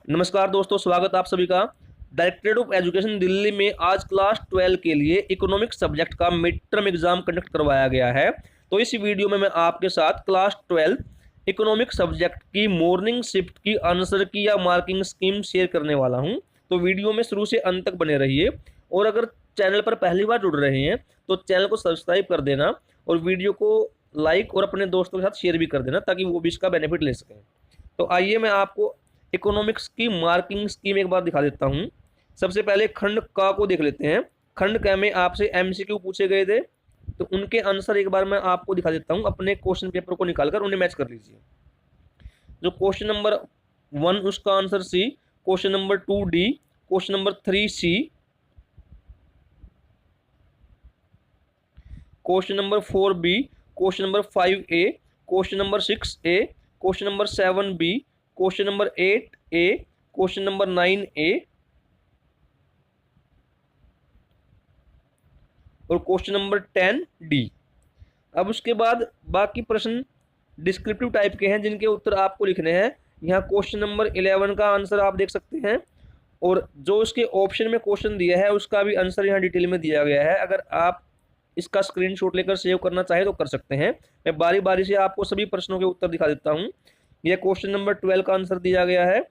नमस्कार दोस्तों, स्वागत आप सभी का। डायरेक्टरेट ऑफ एजुकेशन दिल्ली में आज क्लास 12 के लिए इकोनॉमिक्स सब्जेक्ट का मिड टर्म एग्जाम कंडक्ट करवाया गया है। तो इस वीडियो में मैं आपके साथ क्लास 12 इकोनॉमिक्स सब्जेक्ट की मॉर्निंग शिफ्ट की आंसर की या मार्किंग स्कीम शेयर करने वाला हूं। तो वीडियो में शुरू से अंत तक बने रहिए। और अगर चैनल पर पहली बार जुड़ रहे हैं तो चैनल को सब्सक्राइब कर देना और वीडियो को लाइक और अपने दोस्तों के साथ शेयर भी कर देना ताकि वो भी इसका बेनिफिट ले सकें। तो आइए मैं आपको इकोनॉमिक्स की मार्किंग स्कीम एक बार दिखा देता हूं। सबसे पहले खंड क को देख लेते हैं। खंड क में आपसे एमसीक्यू पूछे गए थे, तो उनके आंसर एक बार मैं आपको दिखा देता हूं। अपने क्वेश्चन पेपर को निकालकर उन्हें मैच कर लीजिए। जो क्वेश्चन नंबर 1 उसका answer C, question number 2 D, question number 3 C, question number 4 B, question number 5 A, question number 6 A, question number 7 B, question number 8 A, question number 9 A और question number 10 D. अब उसके बाद बाकी प्रश्न descriptive type के हैं जिनके उत्तर आपको लिखने हैं। यहाँ क्वेश्चन नंबर 11 का आंसर आप देख सकते हैं और जो उसके ऑप्शन में क्वेश्चन दिया है उसका भी आंसर यहाँ डिटेल में दिया गया है। अगर आप इसका स्क्रीनशॉट लेकर सेव करना चाहे तो कर सकते हैं। मैं बारी बारी से आपको सभी प्रश्नों के उत्तर दिखा देता हूँ। यह क्वेश्चन नंबर 12 का आंसर दिया गया है।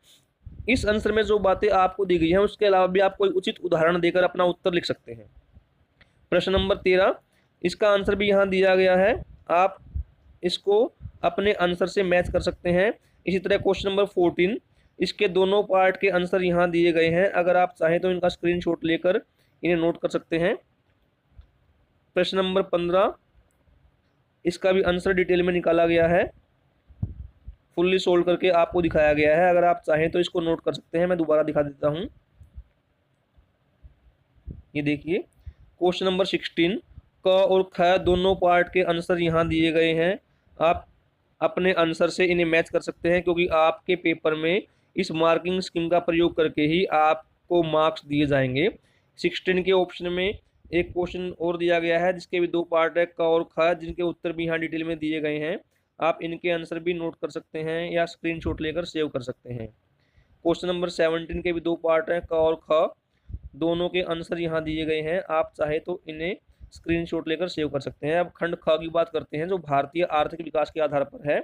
इस आंसर में जो बातें आपको दी गई हैं उसके अलावा भी आप कोई उचित उदाहरण देकर अपना उत्तर लिख सकते हैं। प्रश्न नंबर 13, इसका आंसर भी यहाँ दिया गया है। आप इसको अपने आंसर से मैच कर सकते हैं। इसी तरह क्वेश्चन नंबर 14, इसके दोनों पार्ट के आंसर यहाँ दिए गए हैं। अगर आप चाहें तो इनका स्क्रीनशॉट लेकर इन्हें नोट कर सकते हैं। प्रश्न नंबर 15, इसका भी आंसर डिटेल में निकाला गया है, फुल्ली सोल्व करके आपको दिखाया गया है। अगर आप चाहें तो इसको नोट कर सकते हैं। मैं दोबारा दिखा देता हूं। ये देखिए क्वेश्चन नंबर 16, क और ख दोनों पार्ट के आंसर यहाँ दिए गए हैं। आप अपने आंसर से इन्हें मैच कर सकते हैं क्योंकि आपके पेपर में इस मार्किंग स्कीम का प्रयोग करके ही आपको मार्क्स दिए जाएंगे। 16 के ऑप्शन में एक क्वेश्चन और दिया गया है जिसके भी दो पार्ट है, क और ख, जिनके उत्तर भी यहाँ डिटेल में दिए गए हैं। आप इनके आंसर भी नोट कर सकते हैं या स्क्रीनशॉट लेकर सेव कर सकते हैं। क्वेश्चन नंबर 17 के भी दो पार्ट हैं, क और ख, दोनों के आंसर यहाँ दिए गए हैं। आप चाहे तो इन्हें स्क्रीनशॉट लेकर सेव कर सकते हैं। अब खंड ख की बात करते हैं जो भारतीय आर्थिक विकास के आधार पर है।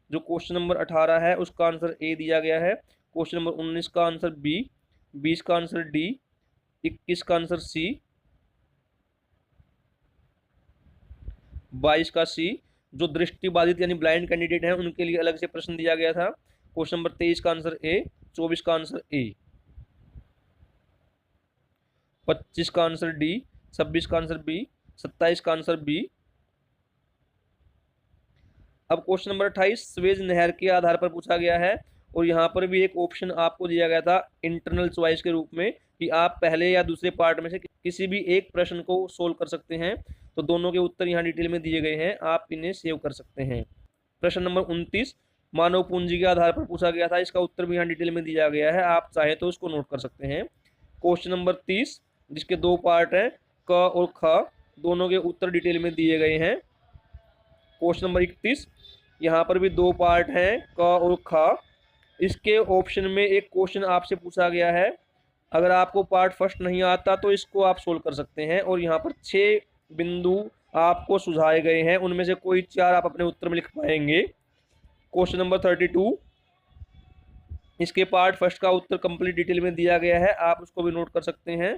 जो क्वेश्चन नंबर 18 है उसका आंसर ए दिया गया है। क्वेश्चन नंबर 19 का आंसर बी, 20 का आंसर डी, 21 का आंसर सी, 22 का सी। जो दृष्टिबाधित यानी ब्लाइंड कैंडिडेट हैं उनके लिए अलग से प्रश्न दिया गया था। क्वेश्चन नंबर 23 का आंसर ए, 24 का आंसर ए, 25 का आंसर डी, 26 का आंसर बी, 27 का आंसर बी। अब क्वेश्चन नंबर 28 स्वेज नहर के आधार पर पूछा गया है और यहाँ पर भी एक ऑप्शन आपको दिया गया था इंटरनल चॉइस के रूप में कि आप पहले या दूसरे पार्ट में से किसी भी एक प्रश्न को सोल्व कर सकते हैं। तो दोनों के उत्तर यहाँ डिटेल में दिए गए हैं, आप इन्हें सेव कर सकते हैं। प्रश्न नंबर 29 मानव पूंजी के आधार पर पूछा गया था, इसका उत्तर भी यहाँ डिटेल में दिया गया है। आप चाहे तो उसको नोट कर सकते हैं। क्वेश्चन नंबर 30 जिसके दो पार्ट हैं, क और ख, दोनों के उत्तर डिटेल में दिए गए हैं। क्वेश्चन नंबर 31, यहाँ पर भी दो पार्ट हैं, क और ख। इसके ऑप्शन में एक क्वेश्चन आपसे पूछा गया है। अगर आपको पार्ट फर्स्ट नहीं आता तो इसको आप सोल्व कर सकते हैं और यहाँ पर 6 बिंदु आपको सुझाए गए हैं, उनमें से कोई 4 आप अपने उत्तर में लिख पाएंगे। क्वेश्चन नंबर 32, इसके पार्ट फर्स्ट का उत्तर कंप्लीट डिटेल में दिया गया है, आप उसको भी नोट कर सकते हैं।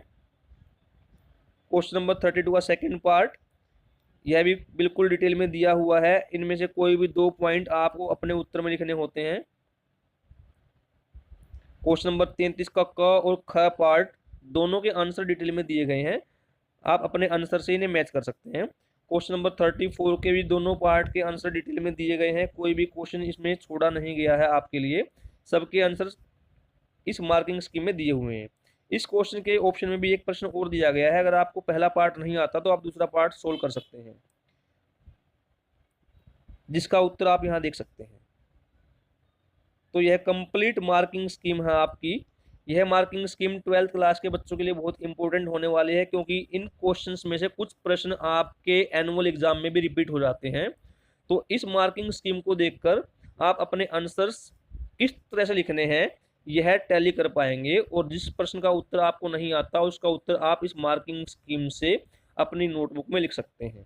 क्वेश्चन नंबर 32 का सेकंड पार्ट, यह भी बिल्कुल डिटेल में दिया हुआ है। इनमें से कोई भी 2 पॉइंट आपको अपने उत्तर में लिखने होते हैं। क्वेश्चन नंबर 33 का क और ख पार्ट, दोनों के आंसर डिटेल में दिए गए हैं, आप अपने आंसर से इन्हें मैच कर सकते हैं। क्वेश्चन नंबर 34 के भी दोनों पार्ट के आंसर डिटेल में दिए गए हैं, कोई भी क्वेश्चन इसमें छोड़ा नहीं गया है आपके लिए, सबके आंसर इस मार्किंग स्कीम में दिए हुए हैं। इस क्वेश्चन के ऑप्शन में भी एक प्रश्न और दिया गया है, अगर आपको पहला पार्ट नहीं आता तो आप दूसरा पार्ट सोल्व कर सकते हैं, जिसका उत्तर आप यहाँ देख सकते हैं। तो यह कंप्लीट मार्किंग स्कीम है आपकी। यह मार्किंग स्कीम 12th क्लास के बच्चों के लिए बहुत इंपॉर्टेंट होने वाली है क्योंकि इन क्वेश्चंस में से कुछ प्रश्न आपके एनुअल एग्जाम में भी रिपीट हो जाते हैं। तो इस मार्किंग स्कीम को देखकर आप अपने आंसर्स किस तरह से लिखने हैं यह टैली कर पाएंगे। और जिस प्रश्न का उत्तर आपको नहीं आता उसका उत्तर आप इस मार्किंग स्कीम से अपनी नोटबुक में लिख सकते हैं।